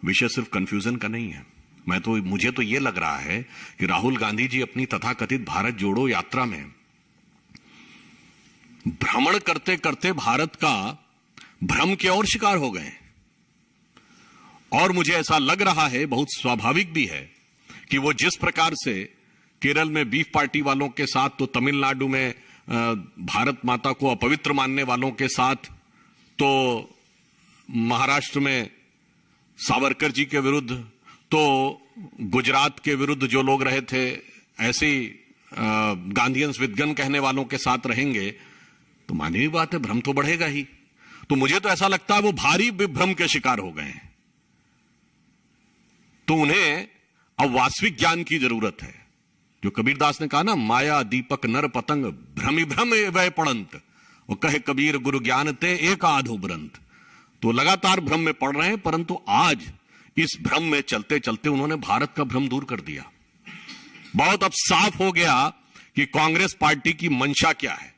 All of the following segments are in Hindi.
विषय सिर्फ कंफ्यूजन का नहीं है। मुझे तो यह लग रहा है कि राहुल गांधी जी अपनी तथाकथित भारत जोड़ो यात्रा में भ्रमण करते करते भारत का भ्रम के और शिकार हो गए। और मुझे ऐसा लग रहा है, बहुत स्वाभाविक भी है, कि वो जिस प्रकार से केरल में बीफ पार्टी वालों के साथ, तो तमिलनाडु में भारत माता को अपवित्र मानने वालों के साथ, तो महाराष्ट्र में सावरकर जी के विरुद्ध, तो गुजरात के विरुद्ध जो लोग रहे थे, ऐसे गांधीयंस विदगन कहने वालों के साथ रहेंगे, तो मानवीय बात है, भ्रम तो बढ़ेगा ही। तो मुझे तो ऐसा लगता है वो भारी भ्रम के शिकार हो गए हैं। तो उन्हें अब वास्तविक ज्ञान की जरूरत है। जो कबीरदास ने कहा ना, माया दीपक नर पतंग भ्रमि भ्रम वह पड़ंत, और कहे कबीर गुरु ज्ञान ते एक आधो ब्रंत। तो लगातार भ्रम में पड़ रहे हैं, परंतु आज इस भ्रम में चलते चलते उन्होंने भारत का भ्रम दूर कर दिया। बहुत अब साफ हो गया कि कांग्रेस पार्टी की मंशा क्या है।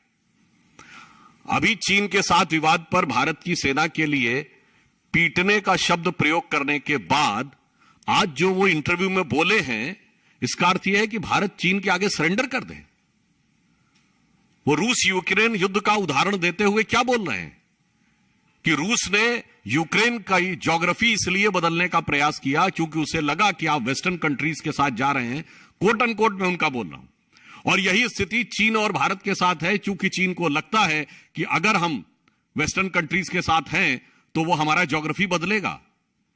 अभी चीन के साथ विवाद पर भारत की सेना के लिए पीटने का शब्द प्रयोग करने के बाद आज जो वो इंटरव्यू में बोले हैं, इसका अर्थ यह है कि भारत चीन के आगे सरेंडर कर दे। वो रूस यूक्रेन युद्ध का उदाहरण देते हुए क्या बोल रहे हैं कि रूस ने यूक्रेन का ज्योग्राफी इसलिए बदलने का प्रयास किया क्योंकि उसे लगा कि आप वेस्टर्न कंट्रीज के साथ जा रहे हैं। कोट अनकोट में उनका बोल रहा हूं। और यही स्थिति चीन और भारत के साथ है, क्योंकि चीन को लगता है कि अगर हम वेस्टर्न कंट्रीज के साथ हैं तो वो हमारा ज्योग्राफी बदलेगा।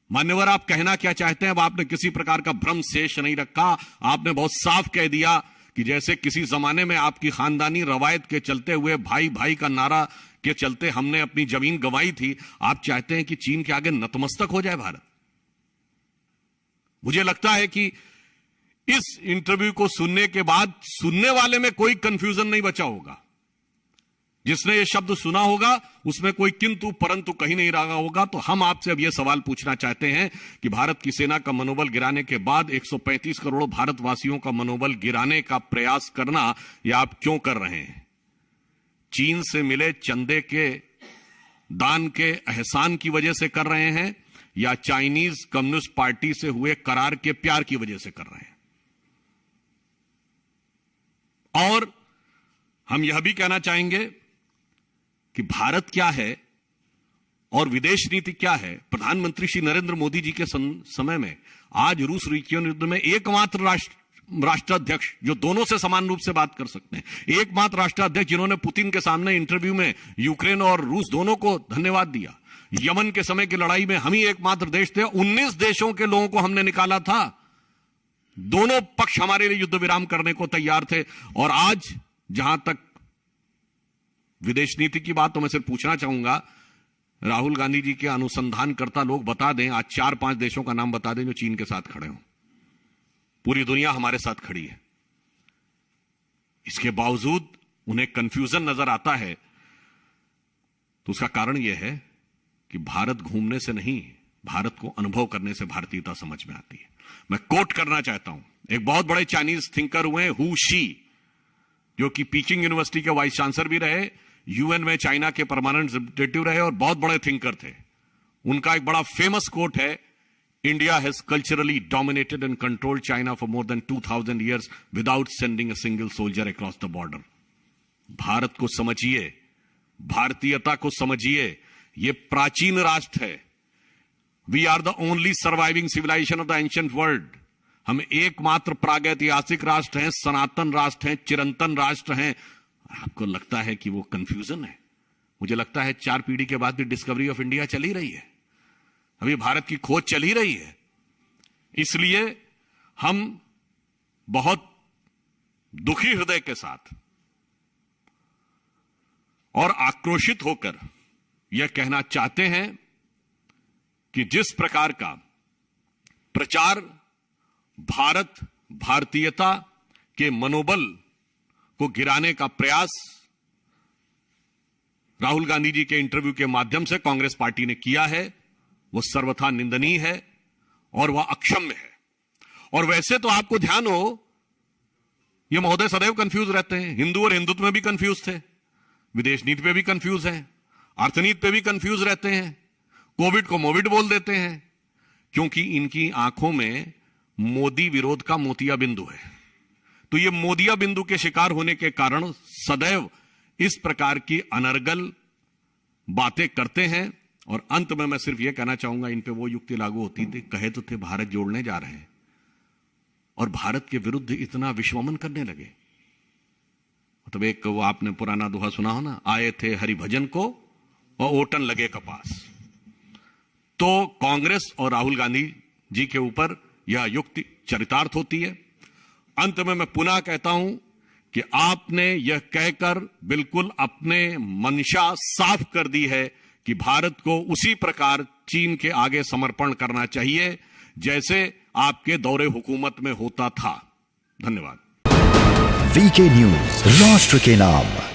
मान्यवर, आप कहना क्या चाहते हैं? अब आपने किसी प्रकार का भ्रम शेष नहीं रखा। आपने बहुत साफ कह दिया कि जैसे किसी जमाने में आपकी खानदानी रवायत के चलते हुए, भाई भाई का नारा के चलते हमने अपनी जमीन गंवाई थी, आप चाहते हैं कि चीन के आगे नतमस्तक हो जाए भारत। मुझे लगता है कि इस इंटरव्यू को सुनने के बाद सुनने वाले में कोई कंफ्यूजन नहीं बचा होगा। जिसने ये शब्द सुना होगा उसमें कोई किंतु परंतु कहीं नहीं रहा होगा। तो हम आपसे अब यह सवाल पूछना चाहते हैं कि भारत की सेना का मनोबल गिराने के बाद 135 करोड़ भारतवासियों का मनोबल गिराने का प्रयास करना, यह आप क्यों कर रहे हैं? चीन से मिले चंदे के, दान के, एहसान की वजह से कर रहे हैं, या चाइनीज कम्युनिस्ट पार्टी से हुए करार के प्यार की वजह से कर रहे हैं? और हम यह भी कहना चाहेंगे कि भारत क्या है और विदेश नीति क्या है। प्रधानमंत्री श्री नरेंद्र मोदी जी के समय में आज रूस यूक्रेन युद्ध में एकमात्र राष्ट्राध्यक्ष जो दोनों से समान रूप से बात कर सकते हैं, एकमात्र राष्ट्राध्यक्ष जिन्होंने पुतिन के सामने इंटरव्यू में यूक्रेन और रूस दोनों को धन्यवाद दिया। यमन के समय की लड़ाई में हम ही एकमात्र देश थे, 19 देशों के लोगों को हमने निकाला था। दोनों पक्ष हमारे लिए युद्ध विराम करने को तैयार थे। और आज जहां तक विदेश नीति की बात, तो मैं सिर्फ पूछना चाहूंगा, राहुल गांधी जी के अनुसंधानकर्ता लोग बता दें, आज 4-5 देशों का नाम बता दें जो चीन के साथ खड़े हों। पूरी दुनिया हमारे साथ खड़ी है, इसके बावजूद उन्हें कंफ्यूजन नजर आता है। तो उसका कारण यह है कि भारत घूमने से नहीं, भारत को अनुभव करने से भारतीयता समझ में आती है। मैं कोट करना चाहता हूं, एक बहुत बड़े चाइनीज थिंकर हुए हु शी, जो कि पीकिंग यूनिवर्सिटी के वाइस चांसलर भी रहे, यूएन में चाइना के परमानेंट रिप्रेजेंटेटिव रहे और बहुत बड़े थिंकर थे। उनका एक बड़ा फेमस कोट है, India has culturally dominated and controlled China for more than 2000 years without sending a single soldier across the border. Bharat को समझिए, भारतीयता को समझिए, यह प्राचीन राष्ट्र है। We are the only surviving civilisation of the ancient world. हम एकमात्र प्रागैतिहासिक राष्ट्र हैं, सनातन राष्ट्र हैं, चिरंतन राष्ट्र हैं। आपको लगता है कि वो कंफ्यूजन है? मुझे लगता है 4 पीढ़ी के बाद भी डिस्कवरी ऑफ इंडिया चल ही रही है, अभी भारत की खोज चल ही रही है। इसलिए हम बहुत दुखी हृदय के साथ और आक्रोशित होकर यह कहना चाहते हैं कि जिस प्रकार का प्रचार भारत, भारतीयता के मनोबल को गिराने का प्रयास राहुल गांधी जी के इंटरव्यू के माध्यम से कांग्रेस पार्टी ने किया है, वह सर्वथा निंदनीय है और वह अक्षम्य है। और वैसे तो आपको ध्यान हो, ये महोदय सदैव कंफ्यूज रहते हैं। हिंदू और हिंदुत्व में भी कंफ्यूज थे, विदेश नीति पे भी कंफ्यूज हैं, अर्थनीति पे भी कंफ्यूज रहते हैं, कोविड को मोविड बोल देते हैं। क्योंकि इनकी आंखों में मोदी विरोध का मोतिया बिंदु है। तो ये मोदिया बिंदु के शिकार होने के कारण सदैव इस प्रकार की अनर्गल बातें करते हैं। और अंत में मैं सिर्फ यह कहना चाहूंगा, इन पे वो युक्ति लागू होती थी, कहे तो थे भारत जोड़ने जा रहे हैं और भारत के विरुद्ध इतना विश्वमन करने लगे। मतलब एक वो आपने पुराना दोहा सुना हो ना, आए थे हरिभजन को और ओटन लगे कपास। तो कांग्रेस और राहुल गांधी जी के ऊपर यह युक्ति चरितार्थ होती है। अंत में मैं पुनः कहता हूं कि आपने यह कहकर बिल्कुल अपने मंशा साफ कर दी है कि भारत को उसी प्रकार चीन के आगे समर्पण करना चाहिए जैसे आपके दौरे हुकूमत में होता था। धन्यवाद। वीके न्यूज, राष्ट्र के नाम।